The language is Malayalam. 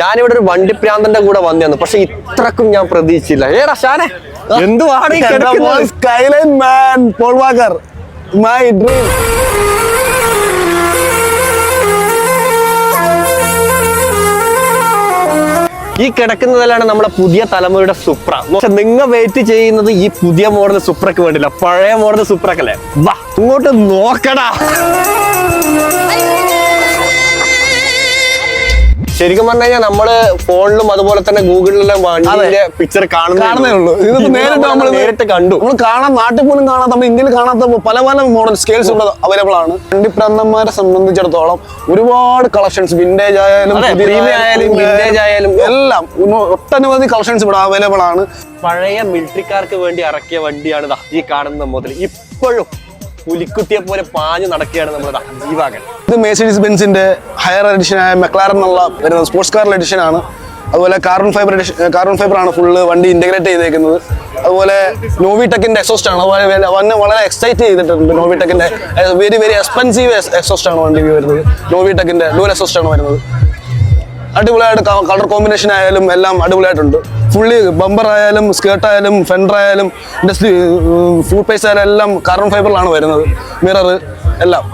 ഞാനിവിടെ ഒരു വണ്ടിപ്രാന്തന്റെ കൂടെ വന്നു, പക്ഷെ ഇത്രക്കും ഞാൻ പ്രതീക്ഷിച്ചില്ല. ഏടാ ഷാനെ, എന്തുവാണ് ഈ കിടക്കുന്നത്? Skyline man, Paul Walker, my dream. ഈ കിടക്കുന്നതിലാണ് നമ്മുടെ പുതിയ തലമുറയുടെ സുപ്ര. പക്ഷെ നിങ്ങൾ വെയിറ്റ് ചെയ്യുന്നത് ഈ പുതിയ മോഡൽ സുപ്രക്ക് വേണ്ടില്ല, പഴയ മോഡൽ സുപ്രക്കല്ലേ. വാ ഇങ്ങോട്ട് നോക്കടാ. ശരിക്കും പറഞ്ഞു കഴിഞ്ഞാൽ നമ്മള് ഫോണിലും അതുപോലെ തന്നെ ഗൂഗിളിലെല്ലാം വണ്ടിന്റെ പിക്ചർ കാണുന്നേ ഉള്ളൂ. ഇത് നേരിട്ട് കണ്ടു. നമ്മൾ കാണാൻ, നാട്ടിൽ പോലും കാണാത്ത, നമ്മൾ ഇന്ത്യയിൽ കാണാത്ത പല പല മോഡൽ സ്കെയിൽസ് ഇവിടെ അവൈലബിൾ ആണ്. വണ്ടിപ്രാന്തന്മാരെ സംബന്ധിച്ചിടത്തോളം ഒരുപാട് കളക്ഷൻസ്, വിന്റേജ് ആയാലും വിന്റേജ് ആയാലും എല്ലാം ഒട്ടനവധി കളക്ഷൻസ് ഇവിടെ അവൈലബിൾ ആണ്. പഴയ മിലിറ്ററിക്കാർക്ക് വേണ്ടി ഇറക്കിയ വണ്ടിയാണ് ഈ കാണുന്ന മുതൽ. ഇപ്പോഴും പുലിക്കുട്ടിയെ പോലെ പാഞ്ഞു നടക്കുകയാണ് നമ്മുടെ ജി-വാഗൺ. ഇത് മെഴ്സിഡീസ് ബെൻസിന്റെ ഹയർ എഡിഷൻ ആയ മെക്ലാരൻ എന്നുള്ള വരുന്നത് സ്പോർട്സ് കാർ എഡിഷൻ ആണ്. അതുപോലെ കാർബൺ ഫൈബർ ആണ് ഫുള്ള് വണ്ടി ഇന്റഗ്രേറ്റ് ചെയ്തേക്കുന്നത്. അതുപോലെ നോവിടെക്കിന്റെ എക്സോസ്റ്റ് ആണ്. അതുപോലെ വളരെ എക്സൈറ്റ് ചെയ്തിട്ടുണ്ട്. നോവിടെക്കിന്റെ വെരി വെരി എക്സ്പെൻസീവ് എക്സോസ്റ്റ് ആണ് വണ്ടി വരുന്നത്. നോവിടെക്കിന്റെ ഡുവൽ എക്സോസ്റ്റ് ആണ് വരുന്നത്. അടിപൊളിയായിട്ട് കളർ കോമ്പിനേഷൻ ആയാലും എല്ലാം അടിപൊളിയായിട്ടുണ്ട്. ഫുള്ളി ബമ്പർ ആയാലും സ്കേർട്ട് ആയാലും ഫെൻഡർ ആയാലും ഇൻഡസ്ട്രി ഫുൾ പേസ് ആയാലും എല്ലാം കാർബൺ ഫൈബറിലാണ് വരുന്നത്. മിറർ എല്ലാം